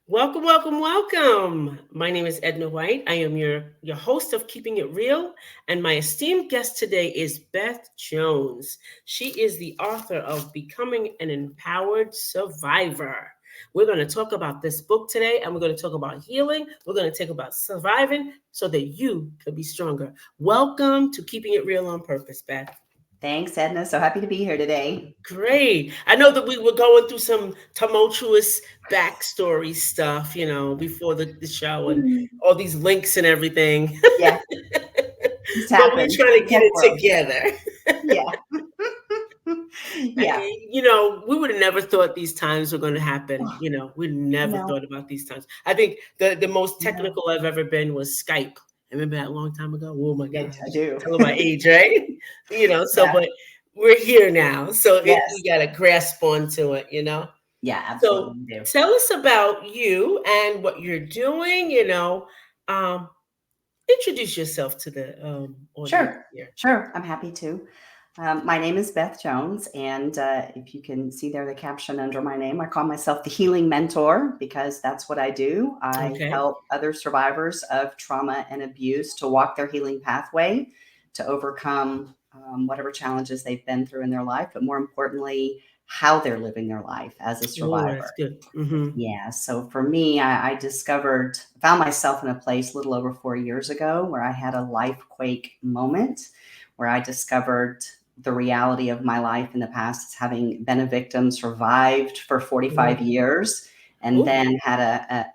Welcome, welcome, welcome. My name is Edna White. I am your host of Keeping It Real, and my esteemed guest today is Beth Jones. She is the author of Becoming an Empowered Survivor. We're going to talk about this book today, and we're going to talk about healing. We're going to talk about surviving so that you can be stronger. Welcome to Keeping It Real on Purpose, Beth. Thanks, Edna. So happy to be here today. Great. I know that we were going through some tumultuous backstory stuff, before the show and Mm. all these links and everything. Yeah, this But we're happens. trying to get Tech it world. together. Yeah. Yeah. We would have never thought these times were going to happen. We never No, thought about these times. I think the most no. technical I've ever been was Skype. Remember that a long time ago? Oh my Yes, I gosh. do. Tell my age, right? Yeah. But we're here now. So we Yes. got to grasp onto it. Yeah, So absolutely do. tell us about you and what you're doing. Um, Introduce yourself to the audience Sure. here. Sure. I'm happy to. My name is Beth Jones, and if you can see there the caption under my name, I call myself the Healing Mentor because that's what I do. I Okay. help other survivors of trauma and abuse to walk their healing pathway to overcome whatever challenges they've been through in their life, but more importantly, how they're living their life as a Oh, survivor. that's good. Mm-hmm. Yeah, so for me, I found myself in a place a little over 4 years ago where I had a life quake moment where I discovered the reality of my life in the past as having been a victim, survived for 45 years, and Oh, then had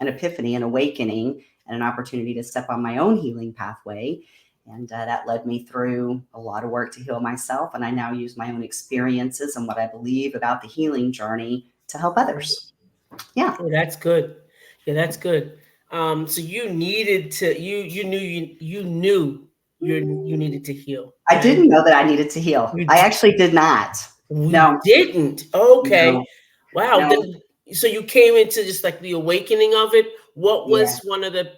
an epiphany, an awakening, and an opportunity to step on my own healing pathway. And that led me through a lot of work to heal myself. And I now use my own experiences and what I believe about the healing journey to help others. Yeah. oh, that's good. Yeah, that's good. So you needed to you needed to heal, I right? didn't know that I needed to heal. You I did, actually did not. we No, didn't. Okay. no, Wow. no. So you came into just like the awakening of it. What Yeah. was one of the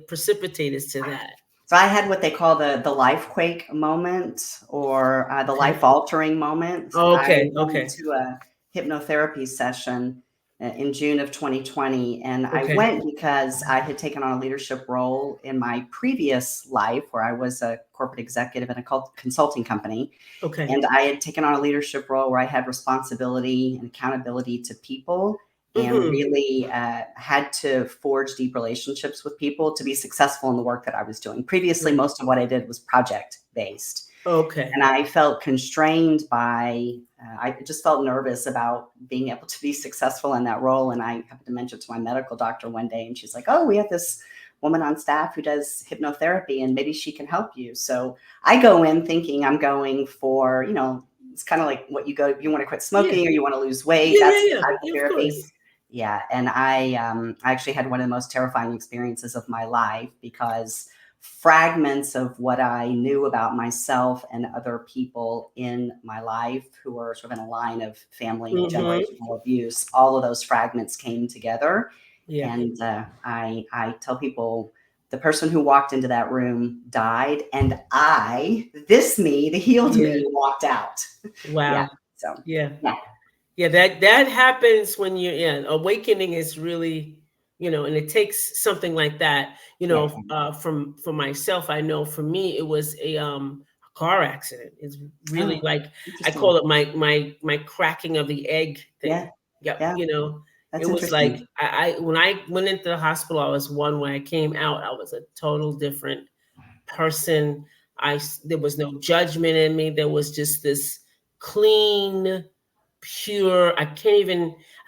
precipitators to that? So I had what they call the life quake moment or the Okay. life altering moment. I Okay. went Okay. to a hypnotherapy session in June of 2020. And I Okay. went because I had taken on a leadership role in my previous life where I was a corporate executive in a consulting company. Okay. And I had taken on a leadership role where I had responsibility and accountability to people and Mm-hmm. really had to forge deep relationships with people to be successful in the work that I was doing. Previously, Right. most of what I did was project based. Okay. And I felt constrained by, I just felt nervous about being able to be successful in that role. And I happened to mention to my medical doctor one day, and she's like, "Oh, we have this woman on staff who does hypnotherapy, and maybe she can help you." So I go in thinking I'm going for, it's kind of like what you go, if you want to quit Yeah. smoking or you want to lose weight, Yeah. that's Yeah. the Yeah. type of Yeah. Of therapy. course. Yeah, and I actually had one of the most terrifying experiences of my life because fragments of what I knew about myself and other people in my life who were sort of in a line of family Mm-hmm. generational abuse, all of those fragments came together. Yeah. And I tell people the person who walked into that room died, and this me, the healed Yeah. me, walked out. Yeah. Wow. So Yeah. yeah, Yeah, that happens when awakening is really, and it takes something like that, yeah, from for myself. I know for me it was a car accident. It's really oh, like I interesting. call it my cracking of the egg thing. Yeah, Yep, yeah, it that's was like interesting. I when I went into the hospital, I was one. When I came out, I was a total different person. There was no judgment in me. There was just this clean, pure. I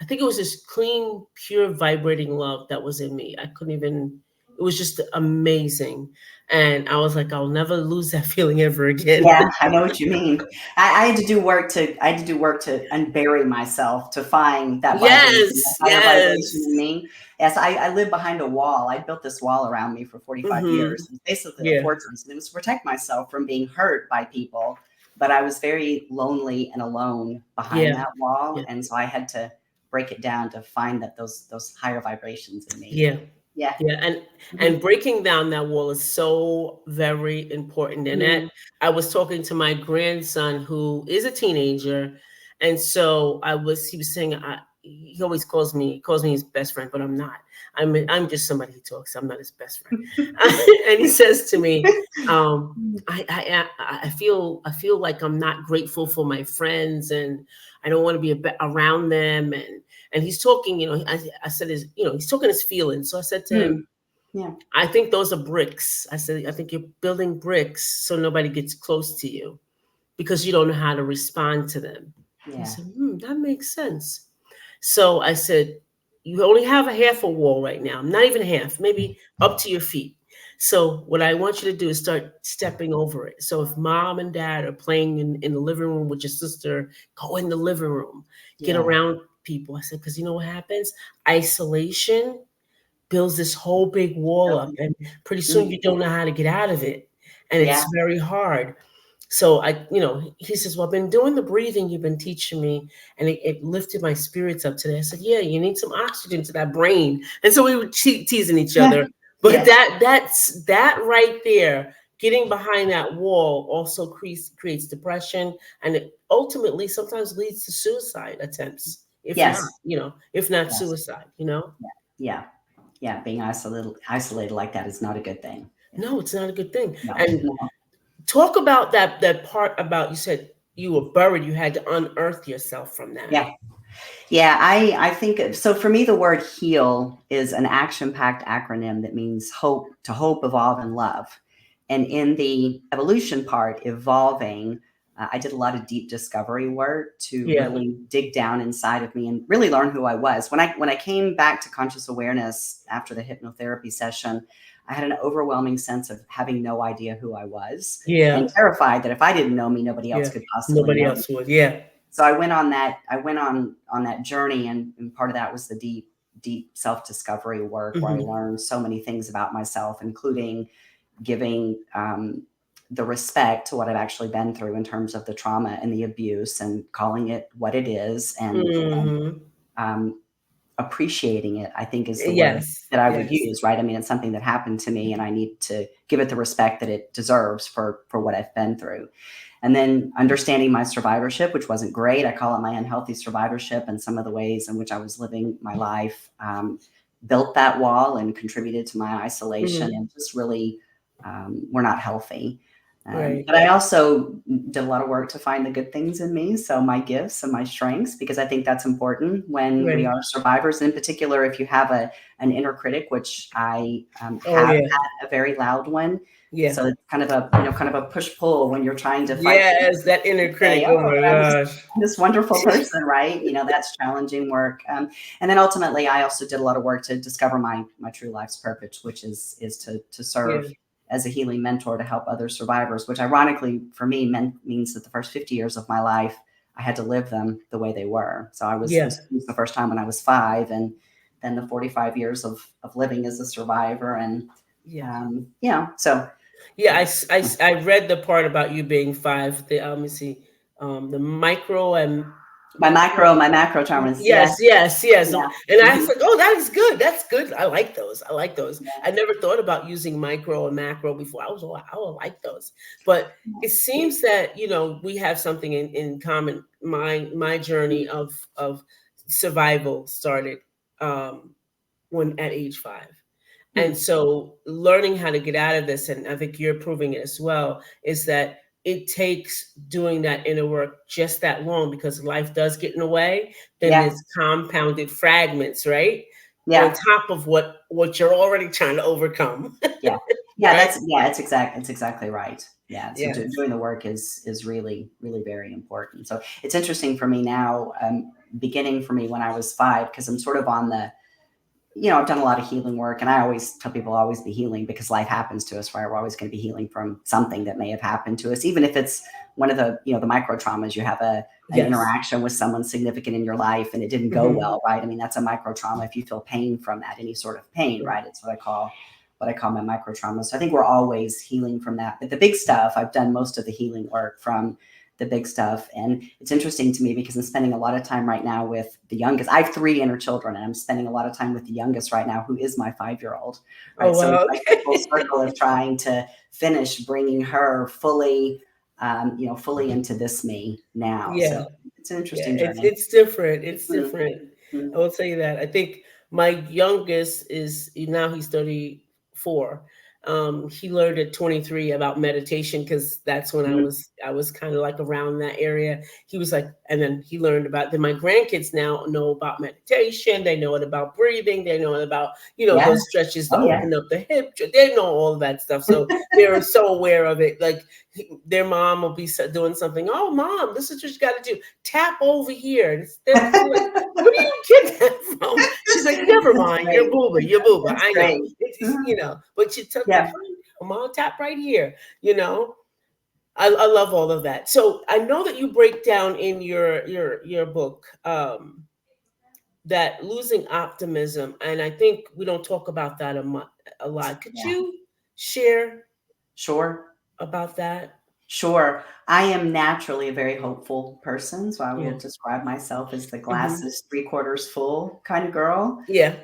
think it was this clean, pure, vibrating love that was in me. I couldn't even. It was just amazing, and I was like, I'll never lose that feeling ever again. Yeah, I know what you mean. I had to do work to unbury myself to find that vibration, that Yes, higher vibration yes. in me. Yes, I live behind a wall. I built this wall around me for 45 Hmm. years. It's basically a Yeah, fortress, and it was to protect myself from being hurt by people. But I was very lonely and alone behind yeah, that wall, yeah, and so I had to break it down to find those higher vibrations in me. yeah. Yeah. Yeah, and Mhm. breaking down that wall is so very important. And that Mhm. I was talking to my grandson who is a teenager, and so he was saying, he always calls me his best friend, but I'm not. I'm just somebody he talks. I'm not his best friend. And he says to me, I feel like I'm not grateful for my friends, and I don't want to be around them. And he's talking, I said he's talking his feelings. So I said to him, Mm, yeah. I think those are bricks. I said, I think you're building bricks so nobody gets close to you because you don't know how to respond to them. He Yeah. said, that makes sense. So I said, you only have a half a wall right now, not even half, maybe up to your feet. So what I want you to do is start stepping over it. So if mom and dad are playing in the living room with your sister, go in the living room, get Yeah. around people. I said, because you know what happens? Isolation builds this whole big wall up, and pretty soon Mm, you don't know how to get out of it, and yeah. it's very hard. So he says, well, I've been doing the breathing you've been teaching me, and it lifted my spirits up today. I said, yeah, you need some oxygen to that brain. And so we were teasing each other. But Yes. that right there, getting behind that wall also creates depression, and it ultimately sometimes leads to suicide attempts, if not, Yes. if not Yes. suicide. Yeah. Yeah. Being isolated like that is not a good thing. Yeah. No, it's not a good thing. No. And No. talk about that part about, you said you were buried, you had to unearth yourself from that. Yeah. Yeah, I think so. For me, the word heal is an action packed acronym that means hope, evolve, and love. And in the evolution part, evolving, I did a lot of deep discovery work to Yeah. really dig down inside of me and really learn who I was. When I came back to conscious awareness after the hypnotherapy session, I had an overwhelming sense of having no idea who I was and Yeah. terrified that if I didn't know me, nobody else Yeah. could possibly Nobody know me. else would. Yeah. So I went on that journey, and part of that was the deep self-discovery work where I Hmm. learned so many things about myself, including giving the respect to what I've actually been through in terms of the trauma and the abuse, and calling it what it is, and Hmm. um, appreciating it, I think, is the word Yes. that I would Yes. use. Right? I mean, it's something that happened to me, and I need to give it the respect that it deserves for what I've been through. And then understanding my survivorship, which wasn't great. I call it my unhealthy survivorship, and some of the ways in which I was living my life built that wall and contributed to my isolation, Hmm. and just really were not healthy. Right. But I also did a lot of work to find the good things in me. So my gifts and my strengths, because I think that's important when we Right. are survivors. In particular, if you have an inner critic, which I Oh have yeah. had a very loud one. Yeah. So it's kind of a push pull when you're trying to fight Yes, that inner and say, critic. Oh "Oh, my gosh. I'm this wonderful person," right? That's challenging work. And then ultimately, I also did a lot of work to discover my true life's purpose, which is to serve Yeah. as a healing mentor to help other survivors. Which, ironically, for me, means that the first 50 years of my life, I had to live them the way they were. So I Yeah. was abused the first time when I was 5, and then the 45 years of living as a survivor, and Yeah. so Yeah, I read the part about you being 5. Let me see, the micro and macro. my macro traumas, yeah, Yes, yes, yes. yeah. And I Mhm. said, oh, that is good. That's good. I like those. I like those. Yeah. I never thought about using micro and macro before. I was, oh, I would like those. But it seems that, we have something in common. My journey of survival started um, when at age 5. And Hmm. so learning how to get out of this, and I think you're proving it as well, is that it takes doing that inner work just that long, because life does get in the way. Then Yeah. there's compounded fragments, right? On Yeah. top of what you're already trying to overcome. Yeah. Yeah. Right? It's exactly right. Yeah. So Yes. doing the work is really, really very important. So it's interesting for me now, beginning for me when I was 5, because I'm sort of on I've done a lot of healing work, and I always tell people always be healing, because life happens to us, right? We're always going to be healing from something that may have happened to us, even if it's one of the micro traumas. You have an Yes. interaction with someone significant in your life and it didn't go Hmm. well, right? I mean, that's a micro trauma. If you feel pain from that, any sort of pain, right? It's what I call my micro trauma. So I think we're always healing from that. But the big stuff, I've done most of the healing work from the big stuff. And it's interesting to me because I'm spending a lot of time right now with the youngest. I have 3 inner children, and I'm spending a lot of time with the youngest right now, who is my 5-year-old, Oh right? So wow. it's like the full circle of trying to finish bringing her fully into this me now. Yeah. So it's an Yeah. interesting It's journey. it's different. It's Mhm. different. I will tell you that. I think my youngest is now he's 34. He learned at 23 about meditation because that's when Mm. I was kind of like around that area. He was like, and then he learned about. Then my grandkids now know about meditation. They know it about breathing. They know it about Yeah. those stretches to Oh, yeah. open up the hip. They know all of that stuff. So they're so aware of it. Like their mom will be doing something. Oh, mom, this is what you got to do. Tap over here. And they're like, where do you get that from? She's like, never That's mind, you're great. booba, you're booba. That's I know. great. Mhm. But you took, Yeah. come on, tap right here. You know, I love all of that. So I know that you break down in your book that losing optimism, and I think we don't talk about that a lot. Could Yeah. you share Sure. about that? Sure. I am naturally a very hopeful person. So I Yeah. will describe myself as the Hmm. glasses three quarters full kind of girl. Yeah.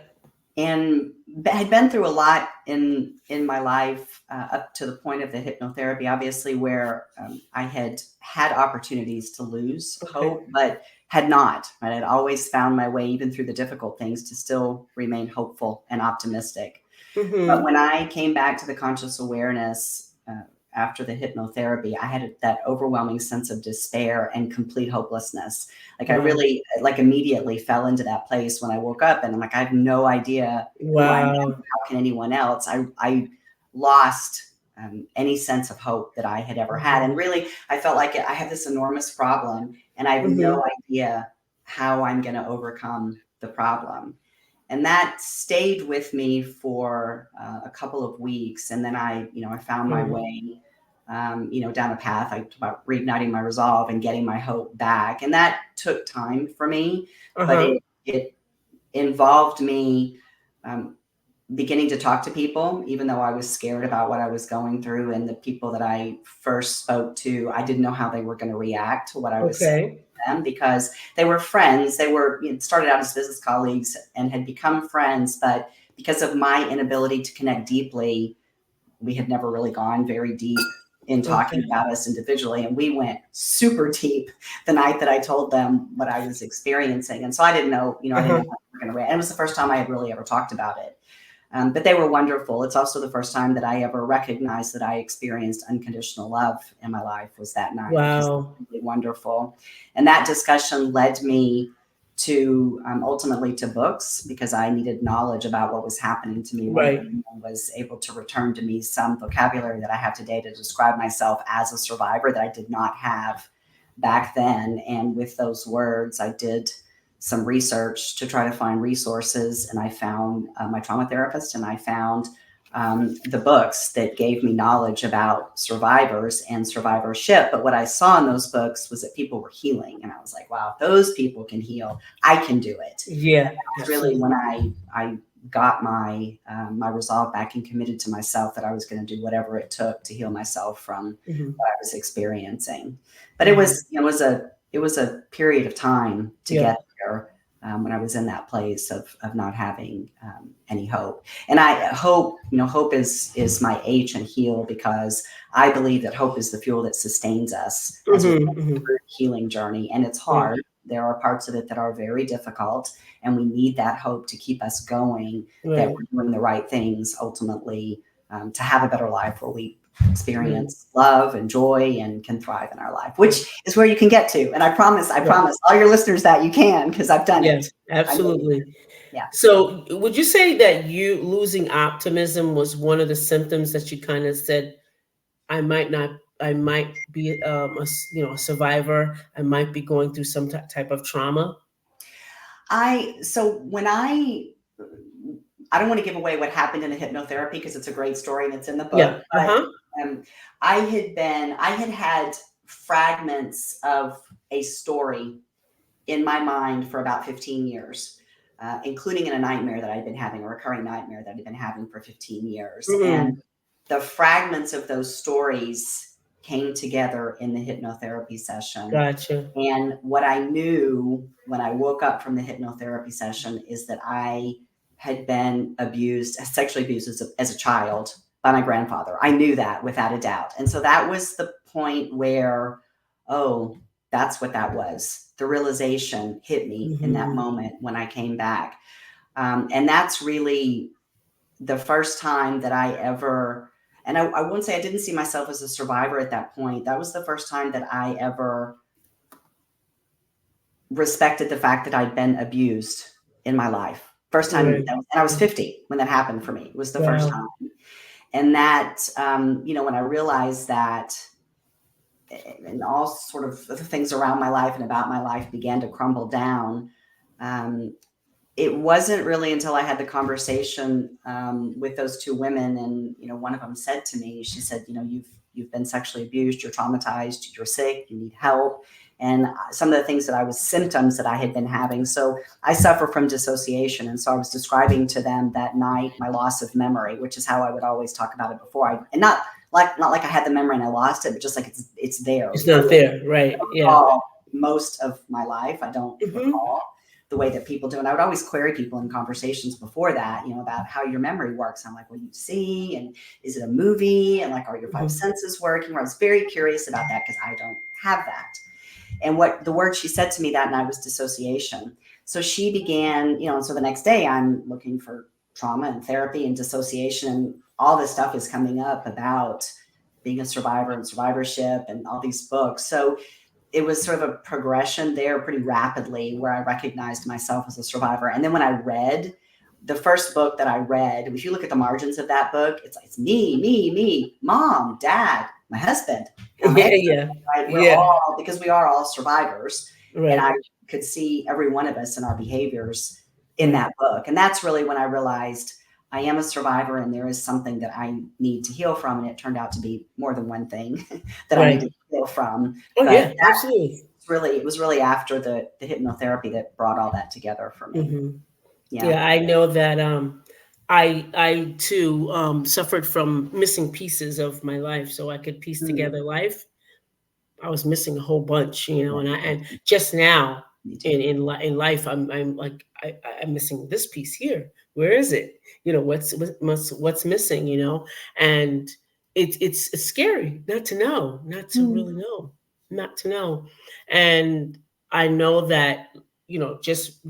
And had been through a lot in my life up to the point of the hypnotherapy, obviously, where I had opportunities to lose Okay. hope, but had not. Right? I'd always found my way, even through the difficult things, to still remain hopeful and optimistic. But Hmm. when I came back to the conscious awareness after the hypnotherapy, I had that overwhelming sense of despair and complete hopelessness. Like I Wow. really, like immediately fell into that place when I woke up, and I'm like, I have no idea who I am. Wow. How can anyone else? I lost any sense of hope that I had ever had, and really, I felt like I have this enormous problem, and I have no Hmm. idea how I'm going to overcome the problem. And that stayed with me for a couple of weeks, and then I found my Hmm. way, down a path about reigniting my resolve and getting my hope back, and that took time for me, but Uh-huh. it involved me um, beginning to talk to people, even though I was scared about what I was going through. And the people that I first spoke to, I didn't know how they were going to react to what I was saying Okay. to them, because they were friends. They were started out as business colleagues and had become friends. But because of my inability to connect deeply, we had never really gone very deep in talking Okay. about us individually. And we went super deep the night that I told them what I was experiencing. And so I didn't know, I didn't know Uh-huh. how they were going to react. And it was the first time I had really ever talked about it. But they were wonderful. It's also the first time that I ever recognized that I experienced unconditional love in my life, was that night, which is Wow. really wonderful. And that discussion led me to ultimately to books, because I needed knowledge about what was happening to me. One of Right. them was able to return to me some vocabulary that I have today to describe myself as a survivor that I did not have back then. And with those words, I did some research to try to find resources, and I found my trauma therapist, and I found the books that gave me knowledge about survivors and survivorship. But what I saw in those books was that people were healing, and I was like, wow, if those people can heal, I can do it. Yeah. And that's really Absolutely. when I got my resolve back and committed to myself that I was going to do whatever it took to heal myself from Hmm. what I was experiencing. But it Wow. was it was a period of time to Yeah. get there, when I was in that place of not having any hope. And I hope, hope is my H in heal, because I believe that hope is the fuel that sustains us as we're Hmm. going Hmm. through the healing journey. And it's Yeah. hard. There are parts of it that are very difficult, and we need that hope to keep us going, that Right. we're doing the right things ultimately, to have a better life where we Right. experience love and joy and can thrive in our life, which is where you can get to. And I Right. promise all your listeners that you can, because I've done Yeah. it. I know you Absolutely. can. Yeah. So, would you say that you losing optimism was one of the symptoms that you kind of said, I might not, I might be a survivor. I might be going through some type of trauma. So when I don't want to give away what happened in the hypnotherapy, because it's a great story and it's in the Yeah. book, Uh but huh. um, I had had fragments of a story in my mind for about 15 years, including in a nightmare that I'd been having, a recurring nightmare that I'd been having for 15 years. And Hmm. the fragments of those stories came together in the hypnotherapy session. Gotcha. And what I knew when I woke up from the hypnotherapy session is that I had been abused, sexually abused as a child by my grandfather. I knew that without a doubt. And so that was the point where, oh, that's what that was. The realization hit me in that Mm-hmm. moment when I came back. And that's really the first time that I ever, and I wouldn't say I didn't see myself as a survivor at that point. That was the first time that I ever respected the fact that I'd been abused in my life. First time, Right. and I was 50 when that happened for me. It was the first Wow. time. And that, when I realized that, and all sort of the things around my life and about my life began to crumble down, um, it wasn't really until I had the conversation with those two women, and one of them said to me, she said, you've been sexually abused, you're traumatized, you're sick, you need help, and some of the things that I was symptoms that I had been having. So I suffer from dissociation, and so I was describing to them that night my loss of memory, which is how I would always talk about it before. And not like I had the memory and I lost it, but just like it's there. It's not there. Right. Yeah. Recall most of my life. I don't Mm-hmm. recall the way that people do. And I would always query people in conversations before that, about how your memory works. I'm like, what do you see? And is it a movie? And like, are your five Mm-hmm. senses working? I was very curious about that because I don't have that. And what the word she said to me that night was dissociation. So she began, and so the next day I'm looking for trauma and therapy and dissociation. And all this stuff is coming up about being a survivor and survivorship and all these books. So it was sort of a progression there pretty rapidly where I recognized myself as a survivor. And then when I read the first book that I read, if you look at the margins of that book, it's me, mom, dad, my husband, my Yeah. ex, Yeah. right? We're Yeah. all, because we are all survivors. And I Right. could see every one of us in our behaviors in Right. that book. And that's really when I realized I am a survivor and there is something that I need to heal from. And it turned out to be more than one thing that I needed Right. to heal from. Oh But yeah. Absolutely. it was really after the hypnotherapy that brought all that together for me. Mm-hmm. Yeah. Yeah. I know that. I too suffered from missing pieces of my life, so I could piece Mm. together life. I was missing a whole bunch, Yeah. and just now Me too. in life, I'm like I'm missing this piece here. Where is it? What's missing? And it's scary not to know, not to really Mm. know, not to know, and I know that just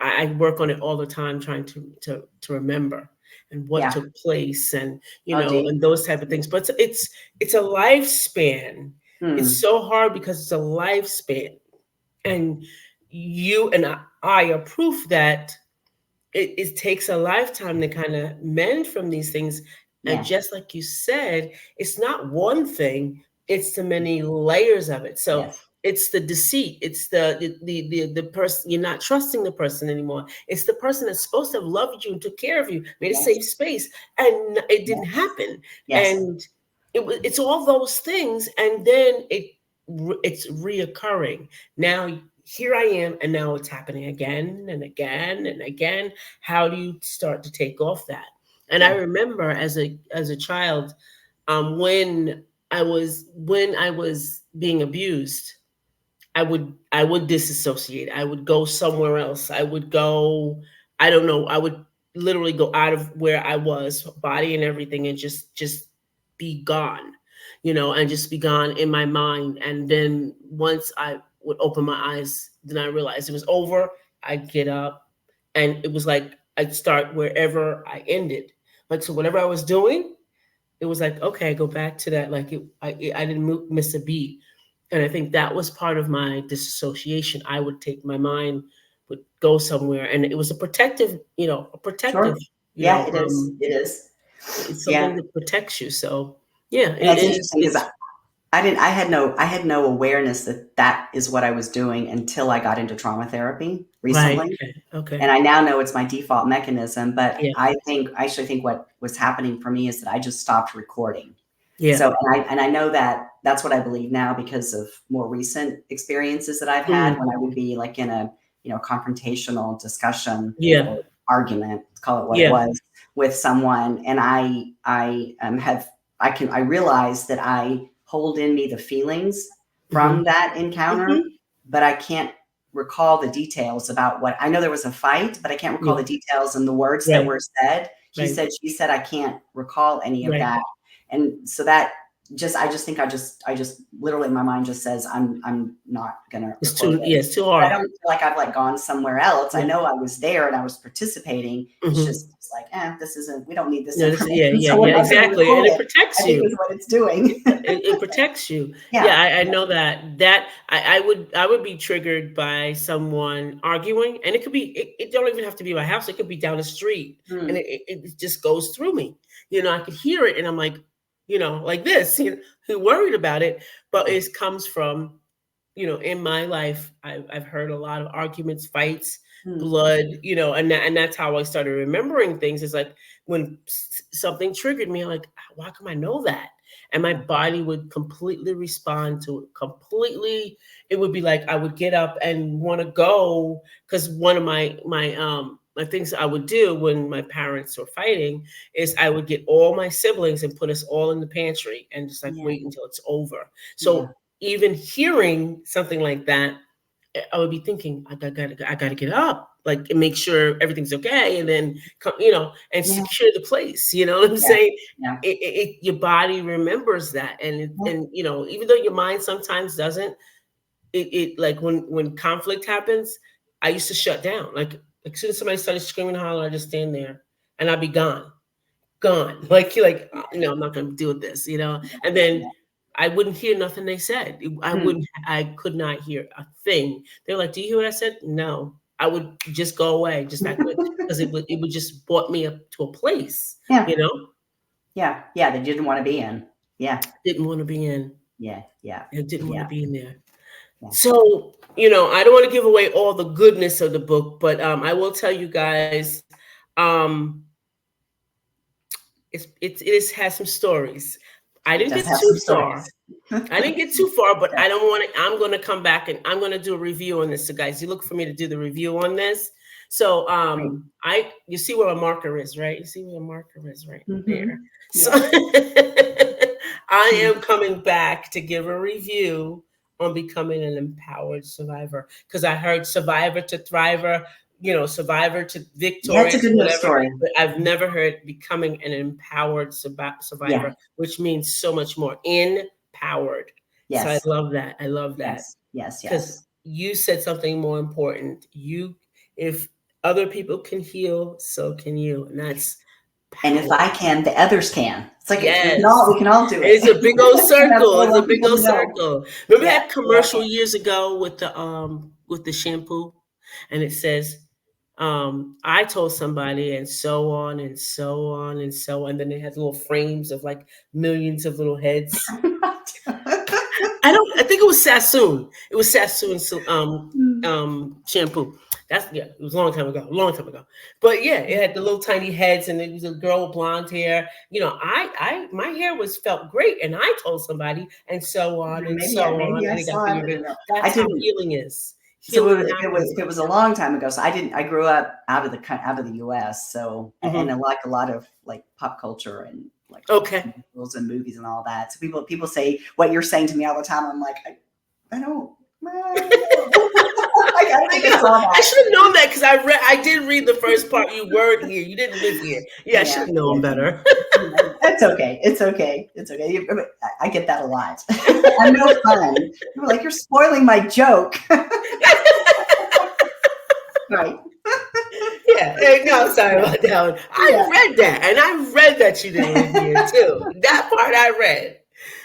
I work on it all the time, trying to remember and what Yeah. took place, and Oh, deep. and those type of things. But it's a lifespan. It's Mm. so hard because it's a lifespan. And you and I are proof that it takes a lifetime to kind of mend from these things. And Yeah. just like you said, it's not one thing, it's the many layers of it. So Yes. it's the deceit, it's the person, you're not trusting the person anymore. It's the person that's supposed to have loved you and took care of you, made a Yes. safe space, and it didn't Yes. happen. Yes. And it's all those things, and then it's reoccurring. Now here I am, and now it's happening again and again and again. How do you start to take off that? And I Yeah. remember as a child, when I was being abused, I would disassociate. I would go somewhere else. I would go, I don't know, I would literally go out of where I was, body and everything, and just be gone, and just be gone in my mind. And then once I would open my eyes, then I realized it was over. I'd get up, and it was like I'd start wherever I ended. Like, so whatever I was doing, it was like, okay, go back to that. Like I didn't miss a beat. And I think that was part of my disassociation. I would take my mind, would go somewhere, and it was a protective, a protective, Sure. Yeah, it is. It is. it's Yeah. something that protects you. So yeah, And and it's interesting because it's I had no awareness that that is what I was doing until I got into trauma therapy right. recently. Okay. Okay. And I now know it's my default mechanism, but Yeah. I actually think what was happening for me is that I just stopped recording. Yeah. So, and I know that that's what I believe now because of more recent experiences that I've had Mm. when I would be like in a, confrontational discussion Yeah. or argument, let's call it what it Yeah. was, with someone. And I realize that I hold in me the feelings Hmm. from that encounter, Hmm. but I can't recall the details about what I know. There was a fight, but I can't recall Yeah. the details and the words that Right. were said. He Right. said, she said, I can't recall any of Right. that. And so that I just think I just literally my mind just says I'm not gonna It's record too, yeah, this. it's too But I hard. don't feel like I've like gone somewhere else. I Yeah. know I was there and I was participating. It's Hmm. just it's like, this isn't, we don't need this No, this, yeah, information, yeah, so we're yeah, not gonna exactly. record And it it. protects I think you. is what it's doing. It protects you. Yeah. Yeah, I Yeah. know that I would be triggered by someone arguing, and it could be, it don't even have to be my house. It could be down the street, and Mm, it just goes through me. I could hear it, and I'm like, like this, worried about it, but yeah. it comes from, in my life, I've heard a lot of arguments, fights, Mm, blood, and that's how I started remembering things. Is like when something triggered me, I'm like, why come I know that? And my yeah. body would completely respond to it. Completely, it would be like I would get up and want to go, because one of my things I would do when my parents were fighting is I would get all my siblings and put us all in the pantry and just like Yeah. wait until it's over. Yeah. So even hearing something like that, I would be thinking, I gotta get up, like, and make sure everything's okay, and then come, and Yeah. secure the place. You know what I'm Yeah. saying? Yeah. Your body remembers that, Yeah. and even though your mind sometimes doesn't, like when conflict happens, I used to shut down. Like as soon as somebody started screaming, holler, I just stand there, and I'd be gone. Like you're like, no, I'm not going to deal with this, And then Yeah. I wouldn't hear nothing they said. Mm. I could not hear a thing. They're like, "Do you hear what I said?" No, I would just go away, just act like, because it would just brought me up to a place, Yeah. Yeah. Yeah. That you didn't want to be in. Yeah. didn't want to be in. Yeah. Yeah. I didn't want to Yeah. be in there. Yeah. So, I don't want to give away all the goodness of the book, but I will tell you guys, um, has some stories. I It didn't does get have too some far. stories. I didn't get too far, but Yeah. I don't want to. I'm going to come back and I'm going to do a review on this. So, guys, you look for me to do the review on this. So, Great. you see where a marker is, right? You see where a marker is right Mm-hmm. there. So, Yeah. I Mm. am coming back to give a review on becoming an empowered survivor, because I heard survivor to thriver, survivor to Yeah. It's a victorious, good news whatever. story. But I've never heard becoming an empowered Yeah. survivor, which means so much more. Empowered. So I Yes. love that. I love that, Yes. Yes. because Yes. you said something more important. If other people can heal, so can you, and that's And if I power. can, the others can. It's like Yes. we can all do it. It's a big old That's circle. what I It's a want big people old to know. circle. Remember Yeah. that We all commercial can. years ago with the shampoo? And it says, I told somebody, and so on and so on and so on. And then they had little frames of like millions of little heads. I think it was Sassoon. It was Sassoon Mm. shampoo. That's, yeah, it was a long time ago. But yeah, it had the little tiny heads, and it was a girl with blonde hair. I my hair was felt great, and I told somebody, and so on and Maybe so on, maybe I and it got saw it. bigger, I bigger. don't know. I That's how didn't. healing is. So Healing it was happens it like was a long time ago. So I didn't. I grew up out of the U.S. So that. and Hmm. I like a lot of like pop culture and like Okay. commercials and movies and all that. So people say what you're saying to me all the time. I'm like I don't. I don't I think I know. saw I that. should have known that, because I did read the first part. You weren't here. You didn't live here. Yeah, I Yeah, should have known yeah, better. yeah. It's okay. It's okay. It's okay. I get that a lot. I'm no fun. You're like, you're spoiling my joke. Right. Yeah. Hey, no, sorry Yeah. about that one. I Yeah. read that, and I read that you didn't live here too. That part I read.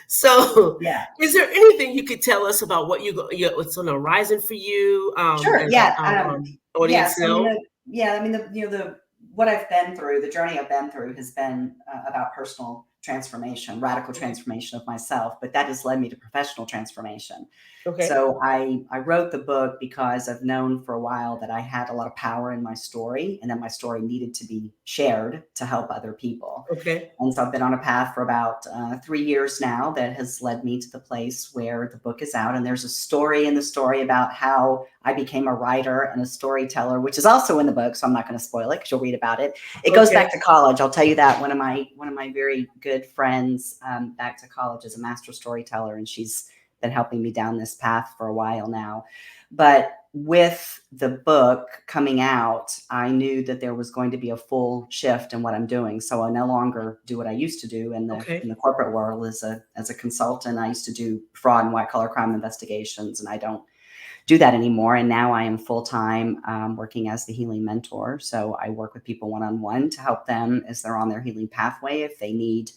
So, Yeah. is there anything you could tell us about what's on the horizon for you, Sure. and let Yeah. our Yeah. audience So I mean, know? the what I've been through, the journey I've been through has been about personal transformation, radical Okay. transformation of myself, but that has led me to professional transformation. Okay. So I wrote the book because I've known for a while that I had a lot of power in my story and that my story needed to be shared to help other people. Okay. And so I've been on a path for about 3 years now that has led me to the place where the book is out. And there's a story in the story about how I became a writer and a storyteller, which is also in the book. So I'm not going to spoil it because you'll read about it. It goes Okay. back to college. I'll tell you that one of my very good friends back to college is a master storyteller, and she's been helping me down this path for a while now. But with the book coming out, I knew that there was going to be a full shift in what I'm doing. So I no longer do what I used to do in Okay. the corporate world as a consultant. I used to do fraud and white collar crime investigations, and I don't do that anymore. And now I am full time working as the healing mentor. So I work with people one on one to help them as they're on their healing pathway if they need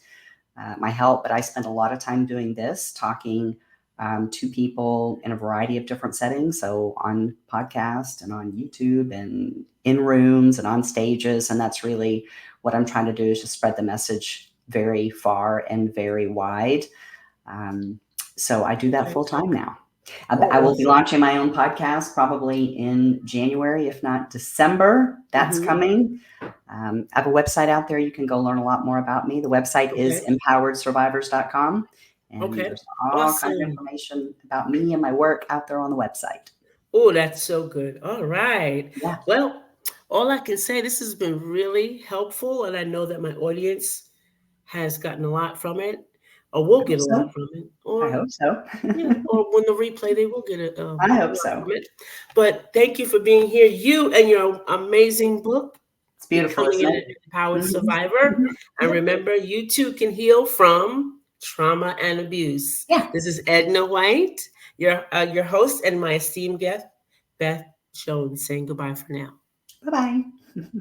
my help. But I spend a lot of time doing this, talking to people in a variety of different settings. So on podcast and on YouTube and in rooms and on stages. And that's really what I'm trying to do, is just spread the message very far and very wide. Um, so I do that Okay. full time now. I Oh, will be awesome. launching my own podcast probably in January, if not December. That's Hmm. coming. I have a website out there. You can go learn a lot more about me. The website is Okay. empoweredsurvivors.com. And Okay. there's all kinds of Awesome. information about me and my work out there on the website. Oh, that's so good. All right. Yeah, Well, all I can say, this has been really helpful, and I know that my audience has gotten a lot from it, or will I hope get a so. lot from it, I or hope so. yeah, or when the replay, they will get I a hope lot so. from it. But thank you for being here. You and your amazing book, It's beautiful, Becoming isn't an it? Empowered Hmm. Survivor. Hmm. And Yep. remember, you too can heal from trauma and abuse. Yeah. This is Edna White, your host, and my esteemed guest, Beth Jones, saying goodbye for now. Bye bye.